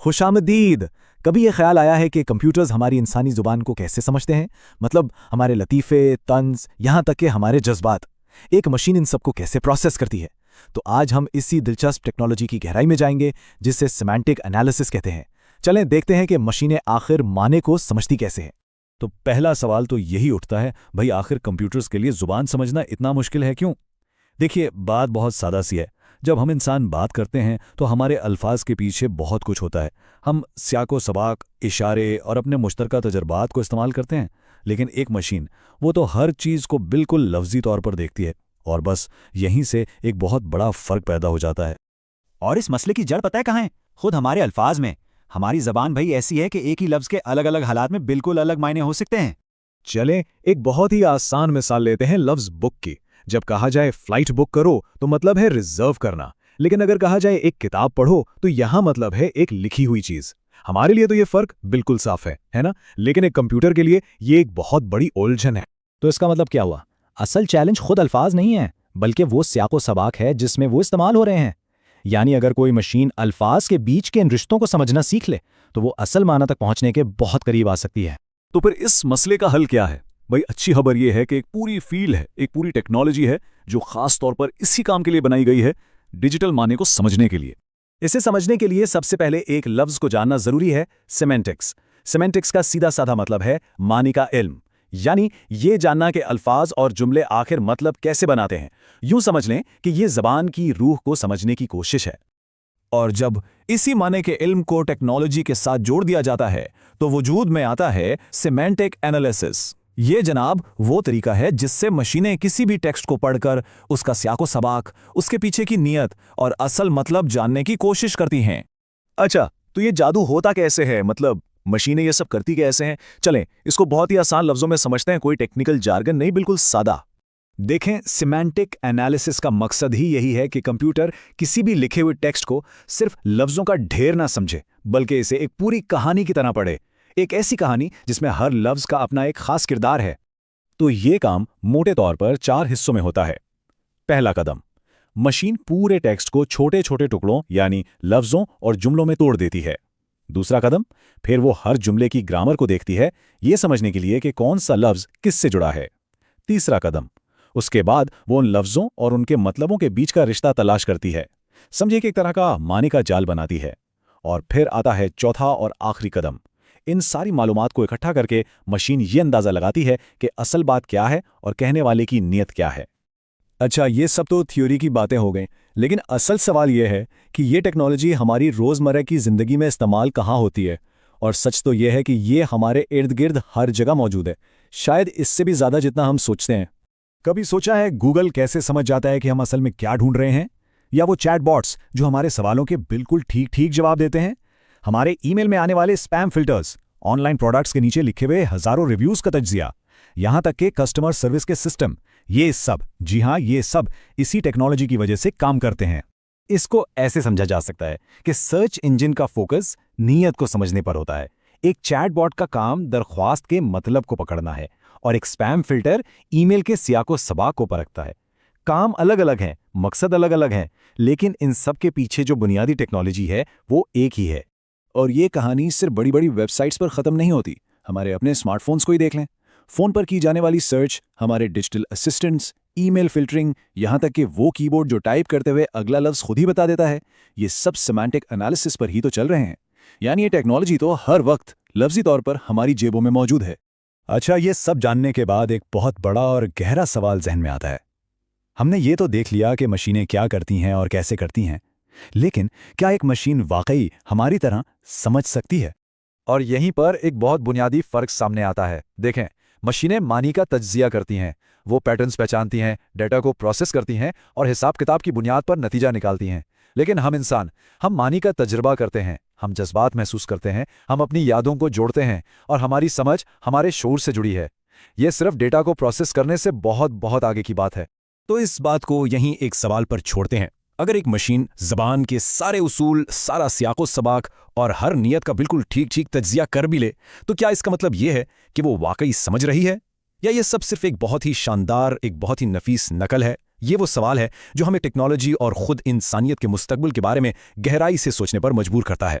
खुशामदीद। कभी ये ख्याल आया है कि कंप्यूटर्स हमारी इंसानी ज़ुबान को कैसे समझते हैं? मतलब हमारे लतीफ़े, तंज़, यहाँ तक कि हमारे जज्बात। एक मशीन इन सबको कैसे प्रोसेस करती है? तो आज हम इसी दिलचस्प टेक्नोलॉजी की गहराई में जाएंगे जिसे सिमेंटिक एनालिसिस कहते हैं। चलें देखते हैं कि मशीनें आखिर माने को समझती कैसे हैं। तो पहला सवाल तो यही उठता है, भाई आखिर कंप्यूटर्स के लिए ज़ुबान समझना इतना मुश्किल है क्यों? देखिए, बात बहुत सादा सी है। जब हम इंसान बात करते हैं तो हमारे अल्फाज के पीछे बहुत कुछ होता है। हम सियाको सबाक, इशारे और अपने मुश्तरका तजर्बात को इस्तेमाल करते हैं। लेकिन एक मशीन, वो तो हर चीज़ को बिल्कुल लफ्ज़ी तौर पर देखती है, और बस यहीं से एक बहुत बड़ा फ़र्क पैदा हो जाता है। और इस मसले की जड़ पता है कहाँ है? खुद हमारे अल्फाज में। हमारी ज़बान भाई ऐसी है कि एक ही लफ्ज़ के अलग अलग हालात में बिल्कुल अलग मायने हो सकते हैं। चलें एक बहुत ही आसान मिसाल लेते हैं लफ्ज़ बुक की। जब कहा जाए फ्लाइट बुक करो तो मतलब है रिजर्व करना, लेकिन अगर कहा जाए एक किताब पढ़ो तो यहाँ मतलब है एक लिखी हुई चीज़। हमारे लिए तो ये फ़र्क बिल्कुल साफ है ना? लेकिन एक कंप्यूटर के लिए ये एक बहुत बड़ी उलझन है। तो इसका मतलब क्या हुआ? असल चैलेंज खुद अल्फाज नहीं है, बल्कि वो सियाको सबाक है जिसमें वो इस्तेमाल हो रहे हैं। यानी अगर कोई मशीन अल्फाज के बीच के इन रिश्तों को समझना सीख ले तो वो असल माना तक पहुंचने के बहुत करीब आ सकती है। तो फिर इस मसले का हल क्या है? भाई अच्छी खबर यह है कि एक पूरी फील्ड है, एक पूरी टेक्नोलॉजी है जो खास तौर पर इसी काम के लिए बनाई गई है, डिजिटल माने को समझने के लिए। इसे समझने के लिए सबसे पहले एक लफ्ज़ को जानना ज़रूरी है, सिमेंटिक्स। सिमेंटिक्स का सीधा साधा मतलब है मानी का इल्म, यानी ये जानना कि अल्फाज और जुमले आखिर मतलब कैसे बनाते हैं। यूं समझ लें कि ये ज़बान की रूह को समझने की कोशिश है। और जब इसी माने के इल्म को टेक्नोलॉजी के साथ जोड़ दिया जाता है तो वजूद में आता है सिमेंटिक एनालिसिस। ये जनाब वो तरीका है जिससे मशीनें किसी भी टेक्स्ट को पढ़कर उसका सियाको सबाक, उसके पीछे की नीयत और असल मतलब जानने की कोशिश करती हैं। अच्छा, तो ये जादू होता कैसे है? मतलब मशीनें ये सब करती कैसे हैं? चलें इसको बहुत ही आसान लफ्ज़ों में समझते हैं, कोई टेक्निकल जार्गन नहीं, बिल्कुल सादा। देखें, सिमेंटिक एनालिसिस का मकसद ही यही है कि कंप्यूटर किसी भी लिखे हुए टेक्स्ट को सिर्फ लफ्ज़ों का ढेर ना समझे, बल्कि इसे एक पूरी कहानी की तरह पढ़े। एक ऐसी कहानी जिसमें हर लफ्ज़ का अपना एक खास किरदार है। तो ये काम मोटे तौर पर 4 हिस्सों में होता है। पहला कदम, मशीन पूरे टेक्स्ट को छोटे छोटे टुकड़ों यानी लफ्ज़ों और जुमलों में तोड़ देती है। दूसरा कदम, फिर वो हर जुमले की ग्रामर को देखती है, ये समझने के लिए कि कौन सा लफ्ज़ किससे जुड़ा है। तीसरा कदम, उसके बाद वो उन लफ्ज़ों और उनके मतलबों के बीच का रिश्ता तलाश करती है, समझिए कि एक तरह का माने का जाल बनाती है। और फिर आता है चौथा और आखिरी कदम। इन सारी मालूमात को इकट्ठा करके मशीन ये अंदाज़ा लगाती है कि असल बात क्या है और कहने वाले की नीयत क्या है। अच्छा, ये सब तो थ्योरी की बातें हो गई, लेकिन असल सवाल ये है कि ये टेक्नोलॉजी हमारी रोज़मर्रा की ज़िंदगी में इस्तेमाल कहाँ होती है? और सच तो ये है कि ये हमारे इर्द गिर्द हर जगह मौजूद है, शायद इससे भी ज़्यादा जितना हम सोचते हैं। कभी सोचा है गूगल कैसे समझ जाता है कि हम असल में क्या ढूंढ रहे हैं? या वो चैटबॉट्स जो हमारे सवालों के बिल्कुल ठीक ठीक जवाब देते हैं? हमारे ईमेल में आने वाले स्पैम फिल्टर्स, ऑनलाइन प्रोडक्ट्स के नीचे लिखे हुए हज़ारों रिव्यूज़ का तज्जिया, यहाँ तक कि कस्टमर सर्विस के सिस्टम, ये सब, जी हाँ ये सब इसी टेक्नोलॉजी की वजह से काम करते हैं। इसको ऐसे समझा जा सकता है कि सर्च इंजन का फोकस नीयत को समझने पर होता है। एक चैटबॉट का काम दरख्वास्त के मतलब को पकड़ना है और एक स्पैम फिल्टर ईमेल के सियाको सबाक को परखता है। काम अलग अलग हैं, मकसद अलग अलग हैं, लेकिन इन सब के पीछे जो बुनियादी टेक्नोलॉजी है वो एक ही है। और ये कहानी सिर्फ बड़ी बड़ी वेबसाइट्स पर ख़त्म नहीं होती। हमारे अपने स्मार्टफोन्स को ही देख लें। फ़ोन पर की जाने वाली सर्च, हमारे डिजिटल असिस्टेंट्स, ईमेल फिल्टरिंग, यहाँ तक कि वो कीबोर्ड जो टाइप करते हुए अगला लफ्ज़ खुद ही बता देता है, ये सब सिमेंटिक एनालिसिस पर ही तो चल रहे हैं। यानी ये टेक्नोलॉजी तो हर वक्त लफ्ज़ी तौर पर हमारी जेबों में मौजूद है। अच्छा, ये सब जानने के बाद एक बहुत बड़ा और गहरा सवाल जहन में आता है। हमने ये तो देख लिया कि मशीनें क्या करती हैं और कैसे करती हैं, लेकिन क्या एक मशीन वाकई हमारी तरह समझ सकती है? और यहीं पर एक बहुत बुनियादी फ़र्क सामने आता है। देखें, मशीनें मानी का तज्जिया करती हैं, वो पैटर्न्स पहचानती हैं, डेटा को प्रोसेस करती हैं और हिसाब किताब की बुनियाद पर नतीजा निकालती हैं। लेकिन हम इंसान, हम मानी का तजुर्बा करते हैं, हम जज्बात महसूस करते हैं, हम अपनी यादों को जोड़ते हैं और हमारी समझ हमारे शऊर से जुड़ी है। ये सिर्फ डेटा को प्रोसेस करने से बहुत बहुत आगे की बात है। तो इस बात को यहीं एक सवाल पर छोड़ते हैं। अगर एक मशीन ज़बान के सारे उसूल, सारा सियाको सबाक और हर नियत का बिल्कुल ठीक ठीक तज्जिया कर भी ले, तो क्या इसका मतलब ये है कि वो वाकई समझ रही है, या ये सब सिर्फ एक बहुत ही शानदार, एक बहुत ही नफीस नकल है? ये वो सवाल है जो हमें टेक्नोलॉजी और खुद इंसानियत के मुस्तकबिल के बारे में गहराई से सोचने पर मजबूर करता है।